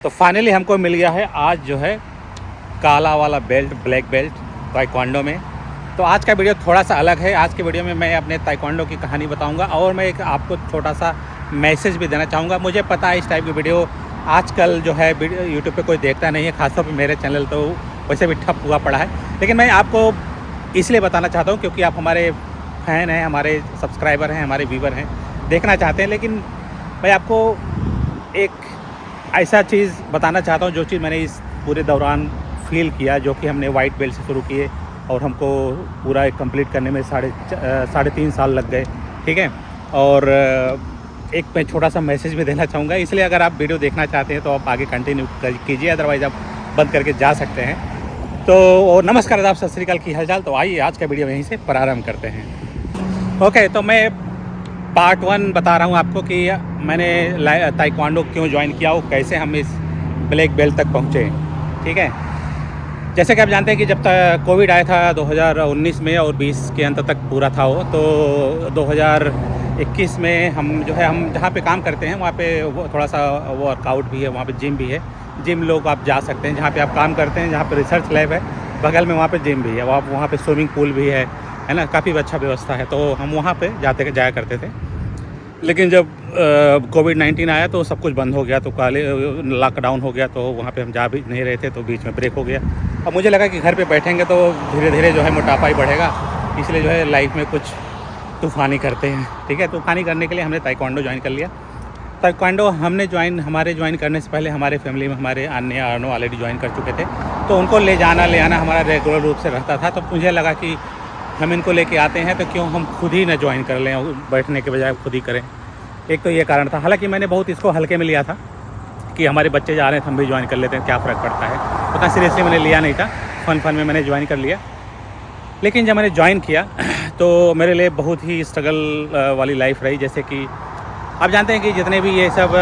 तो फाइनली हमको मिल गया है आज जो है काला वाला बेल्ट, ब्लैक बेल्ट ताइक्वांडो में। तो आज का वीडियो थोड़ा सा अलग है। आज के वीडियो में मैं अपने ताइक्वांडो की कहानी बताऊंगा और मैं एक आपको छोटा सा मैसेज भी देना चाहूँगा। मुझे पता है इस टाइप की वीडियो आजकल जो है यूट्यूब पे कोई देखता नहीं है, खासतौर पे मेरे चैनल तो वैसे भी ठप हुआ पड़ा है। लेकिन मैं आपको इसलिए बताना चाहता हूँ क्योंकि आप हमारे फ़ैन हैं, हमारे सब्सक्राइबर हैं, हमारे व्यूवर हैं, देखना चाहते हैं। लेकिन मैं आपको एक ऐसा चीज़ बताना चाहता हूँ जो चीज़ मैंने इस पूरे दौरान फ़ील किया, जो कि हमने वाइट बेल्ट से शुरू किए और हमको पूरा कंप्लीट करने में साढ़े 3 साल लग गए। ठीक है। और एक मैं छोटा सा मैसेज भी देना चाहूँगा, इसलिए अगर आप वीडियो देखना चाहते हैं तो आप आगे कंटिन्यू कीजिए, अदरवाइज़ आप बंद करके जा सकते हैं। तो नमस्कार, आदाब, सत श्री अकाल, की हालचाल। तो आइए आज का वीडियो यहीं से प्रारंभ करते हैं। ओके, तो मैं पार्ट 1 बता रहा हूँ आपको कि मैंने ताइक्वांडो क्यों ज्वाइन किया और कैसे हम इस ब्लैक बेल्ट तक पहुँचे। ठीक है। जैसे कि आप जानते हैं कि जब तक कोविड आया था 2019 में और 20 के अंत तक पूरा था वो, तो 2021 में हम जहाँ पे काम करते हैं वहाँ पे वो थोड़ा सा वर्कआउट भी है, वहाँ पे जिम भी है। जिम लोग आप जा सकते हैं जहाँ पे आप काम करते हैं, जहाँ पे रिसर्च लैब है बगल में, वहाँ पे जिम भी है, वहाँ पे स्विमिंग पूल भी है ना, काफ़ी अच्छा व्यवस्था है। तो हम वहाँ पे जाया करते थे। लेकिन जब कोविड-19 आया तो सब कुछ बंद हो गया, तो लॉकडाउन हो गया, तो वहाँ पे हम जा भी नहीं रहे थे, तो बीच में ब्रेक हो गया। अब मुझे लगा कि घर पे बैठेंगे तो धीरे धीरे जो है मोटापा ही बढ़ेगा, इसलिए जो है लाइफ में कुछ तूफ़ानी करते हैं। ठीक है। तूफ़ानी करने के लिए हमने ताइक्वांडो ज्वाइन कर लिया। ताइक्वांडो हमारे ज्वाइन करने से पहले हमारे फैमिली में हमारे अन्य ऑलरेडी ज्वाइन कर चुके थे, तो उनको ले आना हमारा रेगुलर रूप से रहता था। तो मुझे लगा कि हम इनको लेके आते हैं तो क्यों हम खुद ही ना ज्वाइन कर लें, बैठने के बजाय खुद ही करें। एक तो ये कारण था। हालांकि मैंने बहुत इसको हल्के में लिया था कि हमारे बच्चे जा रहे हैं तो हम भी ज्वाइन कर लेते हैं, क्या फ़र्क पड़ता है। उतना सीरियसली मैंने लिया नहीं था, फ़न में मैंने ज्वाइन कर लिया। लेकिन जब मैंने ज्वाइन किया तो मेरे लिए बहुत ही स्ट्रगल वाली लाइफ रही। जैसे कि आप जानते हैं कि जितने भी ये सब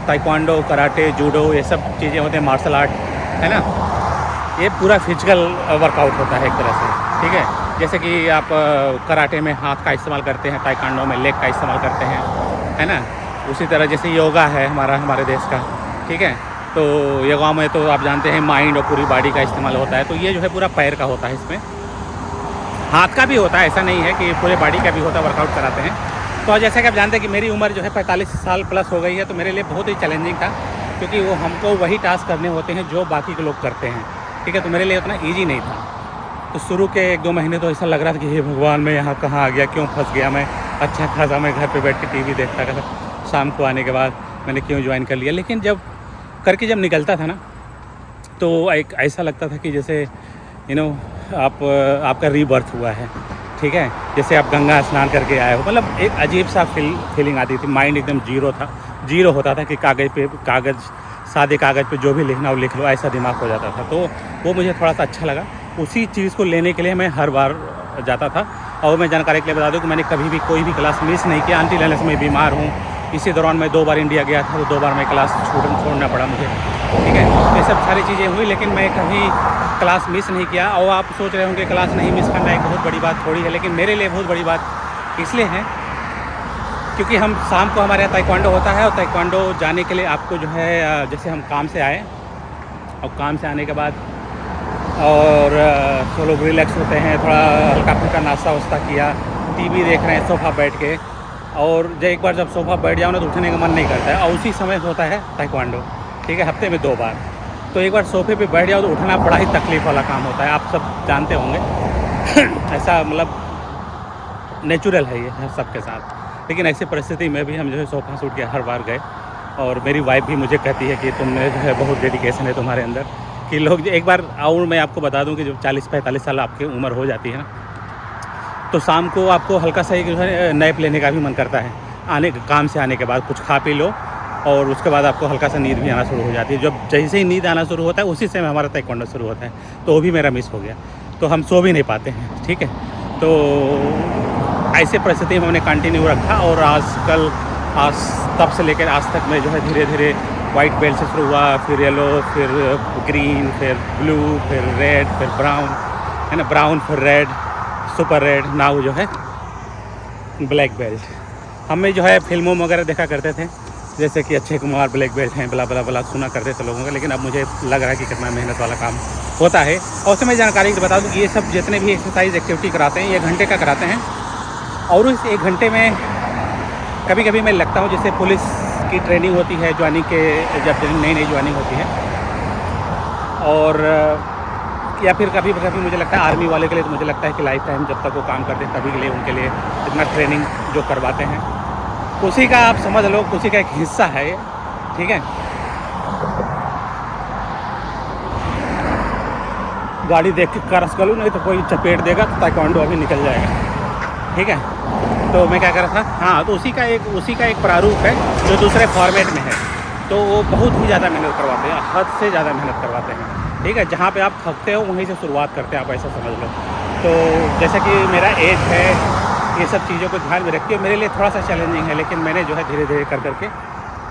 ताइक्वांडो, कराटे, जूडो, ये सब चीज़ें होते हैं, मार्शल आर्ट, है ना, ये पूरा फिजिकल वर्कआउट होता है एक तरह से। ठीक है। जैसे कि आप कराटे में हाथ का इस्तेमाल करते हैं, ताइक्वांडो में लेग का इस्तेमाल करते हैं, है ना। उसी तरह जैसे योगा है हमारे देश का। ठीक है। तो योगा में तो आप जानते हैं माइंड और पूरी बॉडी का इस्तेमाल होता है। तो ये जो है पूरा पैर का होता है, इसमें हाथ का भी होता है, ऐसा नहीं है कि पूरे बॉडी का भी होता है, वर्कआउट कराते हैं। तो जैसे कि आप जानते हैं कि मेरी उम्र जो है 45 साल प्लस हो गई है, तो मेरे लिए बहुत ही चैलेंजिंग था, क्योंकि वो हमको वही टास्क करने होते हैं जो बाकी के लोग करते हैं। ठीक है। तो मेरे लिए उतना ईजी नहीं था। तो शुरू के 1-2 महीने तो ऐसा लग रहा था कि हे भगवान, मैं यहाँ कहाँ आ गया, क्यों फंस गया मैं। अच्छा खासा मैं घर पे बैठ के टीवी देखता था, शाम को आने के बाद मैंने क्यों ज्वाइन कर लिया। लेकिन जब निकलता था ना, तो एक ऐसा लगता था कि जैसे आपका रीबर्थ हुआ है। ठीक है। जैसे आप गंगा स्नान करके आए हो, मतलब एक अजीब सा फीलिंग आती थी। माइंड एकदम जीरो होता था कि सादे कागज़ पे जो भी लिखना हो लिख लो, ऐसा दिमाग हो जाता था। तो वो मुझे थोड़ा सा अच्छा लगा। उसी चीज़ को लेने के लिए मैं हर बार जाता था। और मैं जानकारी के लिए बता दूं कि मैंने कभी भी कोई भी क्लास मिस नहीं किया, अनटिल अनलेस मैं बीमार हूँ। इसी दौरान मैं 2 बार इंडिया गया था, तो 2 बार मैं क्लास छोड़ना पड़ा मुझे। ठीक है। ये सब सारी चीज़ें हुई, लेकिन मैं कभी क्लास मिस नहीं किया। और आप सोच रहे होंगे क्लास नहीं मिस करना एक बहुत बड़ी बात थोड़ी है, लेकिन मेरे लिए बहुत बड़ी बात इसलिए है क्योंकि हम शाम को हमारे यहाँ ताइक्वांडो होता है, और ताइक्वांडो जाने के लिए आपको जो है, जैसे हम काम से आए और काम से आने के बाद और तो लोग रिलैक्स होते हैं, थोड़ा हल्का फुल्का नाश्ता वास्ता किया, टीवी देख रहे हैं सोफ़ा बैठ के, और एक बार जब सोफ़ा बैठ जाओ ना तो उठने का मन नहीं करता है। और उसी समय होता है ताइक्वांडो। ठीक है। हफ्ते में 2 बार। तो एक बार सोफ़े पे बैठ जाओ तो उठना बड़ा ही तकलीफ़ वाला काम होता है, आप सब जानते होंगे। ऐसा मतलब नेचुरल है ये सबके साथ। लेकिन ऐसी परिस्थिति में भी हम जो है सोफ़ा से उठ के हर बार गए। और मेरी वाइफ भी मुझे कहती है कि तुमने जो है बहुत डेडिकेशन है तुम्हारे अंदर, कि लोग एक बार। और मैं आपको बता दूं कि जब 40-45 साल आपकी उम्र हो जाती है ना, तो शाम को आपको हल्का सा जो है नैप लेने का भी मन करता है। काम से आने के बाद कुछ खा पी लो, और उसके बाद आपको हल्का सा नींद भी आना शुरू हो जाती है। जब जैसे ही नींद आना शुरू होता है उसी समय हमारा ताइक्वांडो शुरू होता है, तो वो भी मेरा मिस हो गया। तो हम सो भी नहीं पाते हैं। ठीक है। तो ऐसे परिस्थिति में हमने कंटिन्यू रखा, और तब से लेकर आज तक मैं जो है धीरे धीरे वाइट बेल्ट से शुरू हुआ, फिर येलो, फिर ग्रीन, फिर ब्लू, फिर रेड, फिर ब्राउन, है ना, ब्राउन, फिर रेड, सुपर रेड, नाउ जो है ब्लैक बेल्ट। हमें जो है फिल्मों में वगैरह देखा करते थे जैसे कि अक्षय कुमार ब्लैक बेल्ट हैं, बला बला बला सुना करते थे लोगों का, लेकिन अब मुझे लग रहा है कि कितना मेहनत वाला काम होता है। और उसमें मैं जानकारी बता दूँ कि ये सब जितने भी एक्सरसाइज एक्टिविटी कराते हैं ये 1 घंटे का कराते हैं, और उस 1 घंटे में कभी कभी मैं लगता हूँ जैसे पुलिस की ट्रेनिंग होती है ज्वाइनिंग के, जब नई नई ज्वाइनिंग होती है, और या फिर कभी कभी मुझे लगता है आर्मी वाले के लिए, तो मुझे लगता है कि लाइफ टाइम जब तक वो काम करते हैं तभी के लिए उनके लिए इतना ट्रेनिंग जो करवाते हैं, उसी का आप समझ लो, उसी का एक हिस्सा है ये, ठीक है। गाड़ी देख के क्रॉस कर लूँ, नहीं तो कोई चपेट देगा तो ताइक्वांडो अभी निकल जाएगा, ठीक है। तो मैं क्या कर रहा था, हाँ, तो उसी का एक प्रारूप है जो दूसरे फॉर्मेट में है, तो वो बहुत ही ज़्यादा मेहनत करवाते हैं, हद से ज़्यादा मेहनत करवाते हैं, ठीक है। जहाँ पे आप थकते हो वहीं से शुरुआत करते हैं, आप ऐसा समझ लो। तो जैसा कि मेरा एज है, ये सब चीज़ों को ध्यान में रखते हुए मेरे लिए थोड़ा सा चैलेंजिंग है, लेकिन मैंने जो है धीरे धीरे कर करके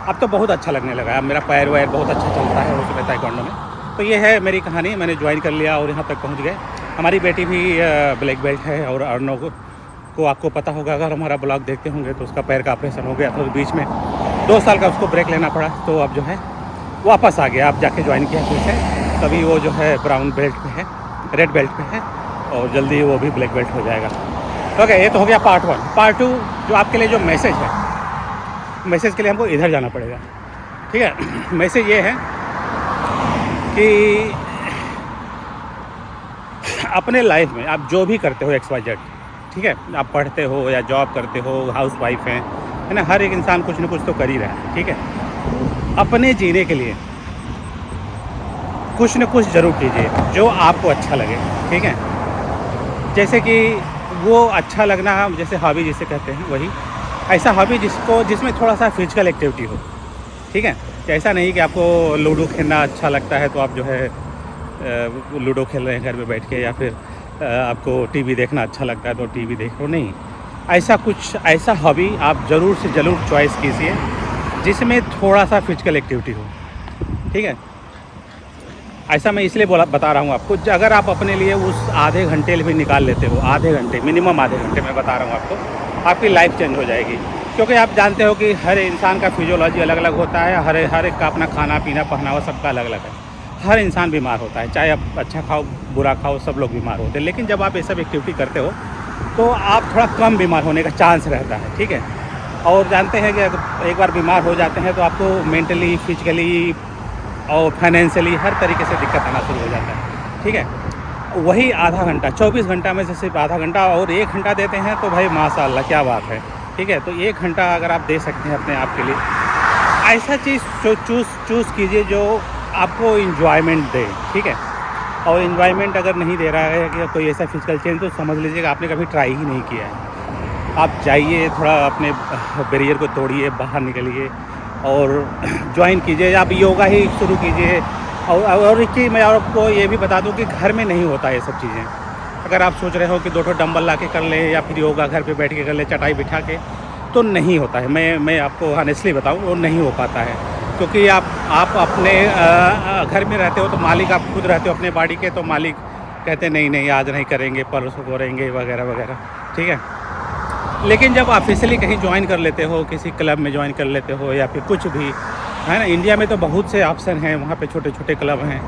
अब तो बहुत अच्छा लगने लगा है। अब मेरा पैर वैर बहुत अच्छा चलता है उसमें, ताइक्वांडो में। तो ये है मेरी कहानी, मैंने ज्वाइन कर लिया और यहाँ तक पहुँच गए। हमारी बेटी भी ब्लैक बेल्ट है, और अर्नव को आपको पता होगा, अगर हमारा ब्लॉग देखते होंगे, तो उसका पैर का ऑपरेशन हो गया था, तो बीच में 2 साल का उसको ब्रेक लेना पड़ा, तो अब जो है वापस आ गया, अब जाके ज्वाइन किया फिर से। तभी वो जो है ब्राउन बेल्ट पे है, रेड बेल्ट पे है, और जल्दी वो भी ब्लैक बेल्ट हो जाएगा। ओके, ये तो हो गया पार्ट 1। पार्ट 2 जो आपके लिए जो मैसेज है, मैसेज के लिए हमको इधर जाना पड़ेगा, ठीक है। मैसेज ये है कि अपने लाइफ में आप जो भी करते हो XYZ, ठीक है, आप पढ़ते हो या जॉब करते हो, हाउस वाइफ हैं, है ना, हर एक इंसान कुछ न कुछ तो कर ही रहा है, ठीक है। अपने जीने के लिए कुछ न कुछ ज़रूर कीजिए जो आपको अच्छा लगे, ठीक है। जैसे कि वो अच्छा लगना, जैसे हॉबी जिसे कहते हैं, वही ऐसा हॉबी जिसमें थोड़ा सा फिजिकल एक्टिविटी हो, ठीक है। ऐसा नहीं कि आपको लूडो खेलना अच्छा लगता है तो आप जो है लूडो खेल रहे हैं घर में बैठ के, या फिर आपको टीवी देखना अच्छा लगता है तो टीवी देख लो, नहीं। ऐसा हॉबी आप ज़रूर से ज़रूर चॉइस कीजिए जिसमें थोड़ा सा फिजिकल एक्टिविटी हो, ठीक है। ऐसा मैं इसलिए बता रहा हूँ आपको, अगर आप अपने लिए उस आधे घंटे भी निकाल लेते हो, आधे घंटे, मिनिमम आधे घंटे मैं बता रहा हूँ आपको, आपकी लाइफ चेंज हो जाएगी। क्योंकि आप जानते हो कि हर इंसान का फिजियोलॉजी अलग अलग होता है, हर एक का अपना खाना पीना पहनावा सबका अलग अलग है। हर इंसान बीमार होता है, चाहे आप अच्छा खाओ बुरा खाओ, सब लोग बीमार होते हैं। लेकिन जब आप ये सब एक्टिविटी करते हो तो आप थोड़ा कम बीमार होने का चांस रहता है, ठीक है। और जानते हैं कि अगर एक बार बीमार हो जाते हैं तो आपको मेंटली, फिजिकली और फाइनेंशियली हर तरीके से दिक्कत आना शुरू हो जाता है, ठीक है। वही आधा घंटा, 24 घंटा में से सिर्फ आधा घंटा और 1 घंटा देते हैं तो भाई माशाअल्लाह क्या बात है, ठीक है। तो 1 घंटा अगर आप दे सकते हैं अपने आप के लिए, ऐसा चीज़ चूज़ कीजिए जो आपको इन्जॉयमेंट दे, ठीक है। और इन्जॉयमेंट अगर नहीं दे रहा है कि कोई ऐसा फिजिकल चेंज, तो समझ लीजिएगा आपने कभी ट्राई ही नहीं किया है। आप जाइए, थोड़ा अपने बैरियर को तोड़िए, बाहर निकलिए और ज्वाइन कीजिए, आप योगा ही शुरू कीजिए। और एक चीज़ मैं आपको ये भी बता दूं कि घर में नहीं होता ये सब चीज़ें। अगर आप सोच रहे हो कि 2 डंबल ला के कर लें या फिर योगा घर पे बैठ के कर लें चटाई बिठा के, तो नहीं होता है। मैं आपको ऑनेस्टली बताऊं, वो नहीं हो पाता है, क्योंकि आप अपने घर में रहते हो तो मालिक आप खुद रहते हो अपने बॉडी के, तो मालिक कहते नहीं आज नहीं करेंगे, परसों करेंगे, वगैरह वगैरह, ठीक है। लेकिन जब ऑफिशियली कहीं ज्वाइन कर लेते हो, किसी क्लब में ज्वाइन कर लेते हो या फिर कुछ भी, है ना, इंडिया में तो बहुत से ऑप्शन हैं, वहाँ पे छोटे छोटे क्लब हैं,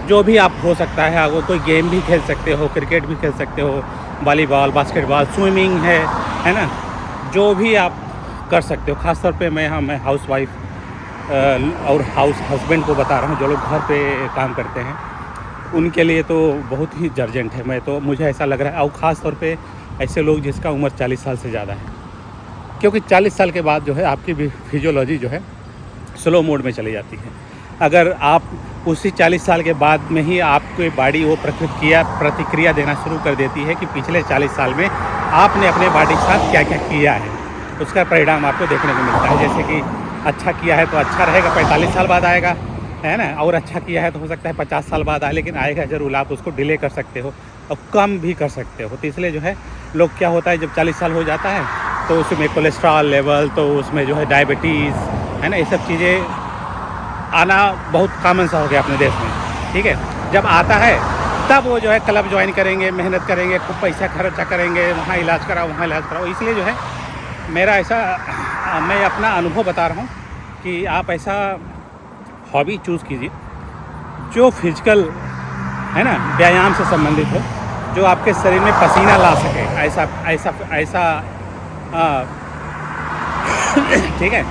जो भी आप हो सकता है। वो कोई गेम भी खेल सकते हो, क्रिकेट भी खेल सकते हो, वॉलीबॉल, बास्केटबॉल, स्विमिंग है ना, जो भी आप कर सकते हो। ख़ास तौर पे मैं हाउस वाइफ और हाउस हस्बैंड को बता रहा हूँ, जो लोग घर पे काम करते हैं, उनके लिए तो बहुत ही अर्जेंट है। मुझे ऐसा लग रहा है, और ख़ास तौर पे ऐसे लोग जिसका उम्र 40 साल से ज़्यादा है, क्योंकि 40 साल के बाद जो है आपकी फिजियोलॉजी जो है स्लो मोड में चली जाती है। अगर आप उसी 40 साल के बाद में ही आपकी बॉडी वो प्रतिक्रिया देना शुरू कर देती है कि पिछले 40 साल में आपने अपने बॉडी के साथ क्या क्या किया है, उसका परिणाम आपको देखने को मिलता है। जैसे कि अच्छा किया है तो अच्छा रहेगा, 45 साल बाद आएगा, है ना, और अच्छा किया है तो हो सकता है 50 साल बाद आए, लेकिन आएगा ज़रूर। आप उसको डिले कर सकते हो और कम भी कर सकते हो। तो इसलिए जो है लोग, क्या होता है, जब 40 साल हो जाता है तो उसमें कोलेस्ट्रॉल लेवल, तो उसमें जो है डायबिटीज़, है ना, ये सब चीज़ें आना बहुत कॉमन सा हो गया अपने देश में, ठीक है। जब आता है तब वो जो है क्लब ज्वाइन करेंगे, मेहनत करेंगे, खूब पैसा खर्चा करेंगे, वहाँ इलाज कराओ, वहाँ इलाज कराओ। इसलिए जो है मेरा ऐसा, मैं अपना अनुभव बता रहा हूँ कि आप ऐसा हॉबी चूज़ कीजिए जो फिजिकल है ना, व्यायाम से संबंधित हो, जो आपके शरीर में पसीना ला सके, ऐसा ऐसा ऐसा ठीक है।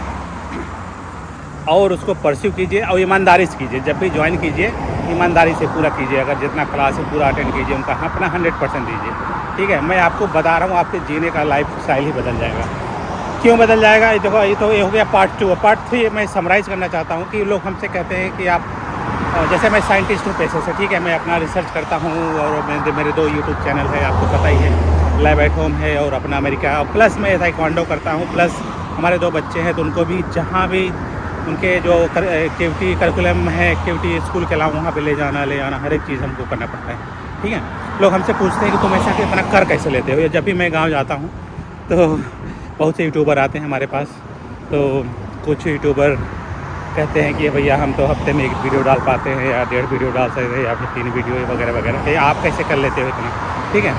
और उसको परस्यू कीजिए और ईमानदारी से कीजिए। जब भी ज्वाइन कीजिए ईमानदारी से पूरा कीजिए। अगर जितना क्लास है पूरा अटेंड कीजिए, उनका अपना 100% दीजिए। ठीक है, मैं आपको बता रहा हूँ, आपके जीने का लाइफ स्टाइल ही बदल जाएगा। क्यों बदल जाएगा? ये देखो, ये हो गया पार्ट 2। पार्ट 3 मैं समराइज़ करना चाहता हूँ कि लोग हमसे कहते हैं कि आप, जैसे मैं साइंटिस्ट हूँ पेशे से, ठीक है, मैं अपना रिसर्च करता हूँ और मेरे 2 यूट्यूब चैनल है, आपको पता ही है, लैब एट होम है और अपना अमेरिका, प्लस मैं ताइक्वांडो करता हूँ, प्लस हमारे 2 बच्चे हैं, तो उनको भी जहाँ भी उनके जो एक्टिविटी करिकुलम है, एक्टिविटी स्कूल के अलावा वहाँ पे ले जाना हर एक चीज़ हमको करना पड़ता है। ठीक है, लोग हमसे पूछते हैं कि तुम ऐसा कि अपना कर कैसे लेते हो। या जब भी मैं गाँव जाता हूँ तो बहुत से यूट्यूबर आते हैं हमारे पास, तो कुछ यूट्यूबर कहते हैं कि भैया हम तो हफ्ते में 1 वीडियो डाल पाते हैं या 1.5 वीडियो डाल सकते हैं या फिर 3 वीडियो वगैरह वगैरह, तो आप कैसे कर लेते हो इतना। ठीक है,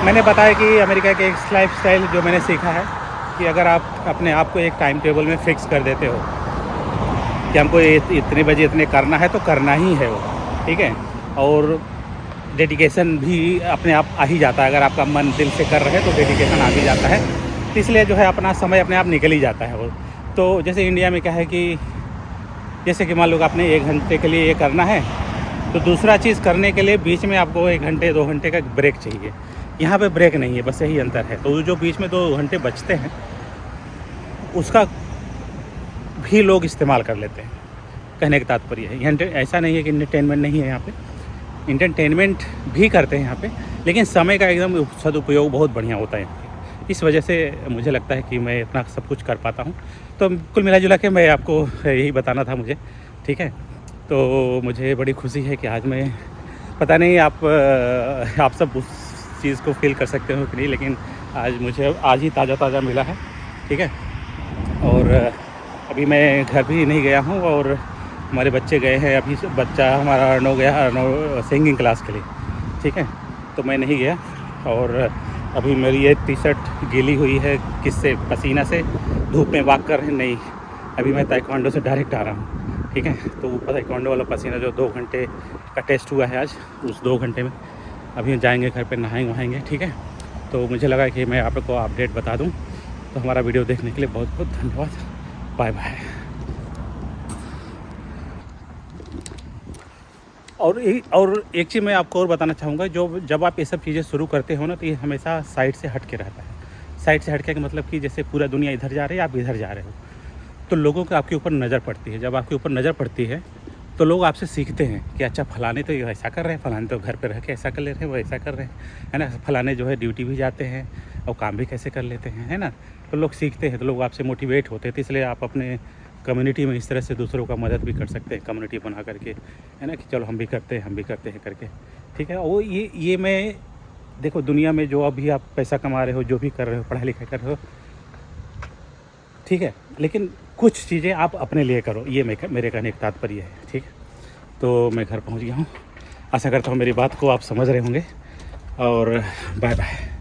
मैंने बताया कि अमेरिका के एक लाइफ स्टाइल जो मैंने सीखा है कि अगर आप अपने आप को एक टाइम टेबल में फ़िक्स कर देते हो कि हमको इतने बजे इतने करना है, तो करना ही है वो। ठीक है, और डेडिकेशन भी अपने आप आ ही जाता है। अगर आपका मन दिल से कर रहे हैं तो डेडिकेशन आ भी जाता है, इसलिए जो है अपना समय अपने आप निकल ही जाता है वो। तो जैसे इंडिया में क्या है कि जैसे कि मान लो आपने 1 घंटे के लिए ये करना है, तो दूसरा चीज़ करने के लिए बीच में आपको 1 घंटे 2 घंटे का ब्रेक चाहिए। यहाँ पे ब्रेक नहीं है, बस यही अंतर है। तो जो बीच में 2 घंटे बचते हैं उसका भी लोग इस्तेमाल कर लेते हैं। कहने का तात्पर्य है, ऐसा नहीं है कि एंटरटेनमेंट नहीं है यहाँ पे, एंटरटेनमेंट भी करते हैं यहाँ पे, लेकिन समय का एकदम सदुपयोग बहुत बढ़िया होता है यहाँ पे। इस वजह से मुझे लगता है कि मैं इतना सब कुछ कर पाता हूँ। तो कुल मिला जुला के मैं आपको यही बताना था मुझे। ठीक है, तो मुझे बड़ी खुशी है कि आज मैं, पता नहीं आप सब उस चीज़ को फील कर सकते हो कि नहीं, लेकिन आज ही ताज़ा मिला है। ठीक है, और अभी मैं घर भी नहीं गया हूँ और हमारे बच्चे गए हैं। अभी बच्चा हमारा अर्नव गया सिंगिंग क्लास के लिए। ठीक है, तो मैं नहीं गया और अभी मेरी ये टी-शर्ट गीली हुई है किससे, पसीना से, धूप में वॉक कर रहे नहीं। अभी मैं ताइक्वांडो से डायरेक्ट आ रहा हूँ। ठीक है, तो वो ताइक्वांडो वाला पसीना जो 2 घंटे का टेस्ट हुआ है आज, उस 2 घंटे में अभी जाएंगे घर पे, नहाएंगे वहाएंगे। ठीक है, तो मुझे लगा कि मैं आपको अपडेट बता दूँ। तो हमारा वीडियो देखने के लिए बहुत बहुत धन्यवाद। Bye bye. और एक चीज़ मैं आपको और बताना चाहूँगा, जब आप ये सब चीज़ें शुरू करते हो ना, तो ये हमेशा साइड से हट के रहता है। साइड से हट के मतलब कि जैसे पूरा दुनिया इधर जा रही है, आप इधर जा रहे हो, तो लोगों को आपके ऊपर नज़र पड़ती है। जब आपके ऊपर नज़र पड़ती है तो लोग आपसे सीखते हैं कि अच्छा फलाने तो ये ऐसा कर रहे हैं, फलाने तो घर पे रह के ऐसा कर ले रहे हैं, वो ऐसा कर रहे हैं, है ना, फलाने जो है ड्यूटी भी जाते हैं और काम भी कैसे कर लेते हैं, है ना। तो लोग सीखते हैं, तो लोग आपसे मोटिवेट होते हैं। तो इसलिए आप अपने कम्युनिटी में इस तरह से दूसरों का मदद भी कर सकते हैं, कम्युनिटी बना करके, है ना, कि चलो हम भी करते हैं करके। ठीक है, वो ये मैं देखो, दुनिया में जो अभी आप पैसा कमा रहे हो, जो भी कर रहे हो, पढ़ाई लिखाई कर रहे हो, ठीक है, लेकिन कुछ चीज़ें आप अपने लिए करो, ये मेरे कहने का तात्पर्य है। ठीक है, तो मैं घर पहुंच गया हूँ। आशा करता हूँ मेरी बात को आप समझ रहे होंगे और बाय बाय।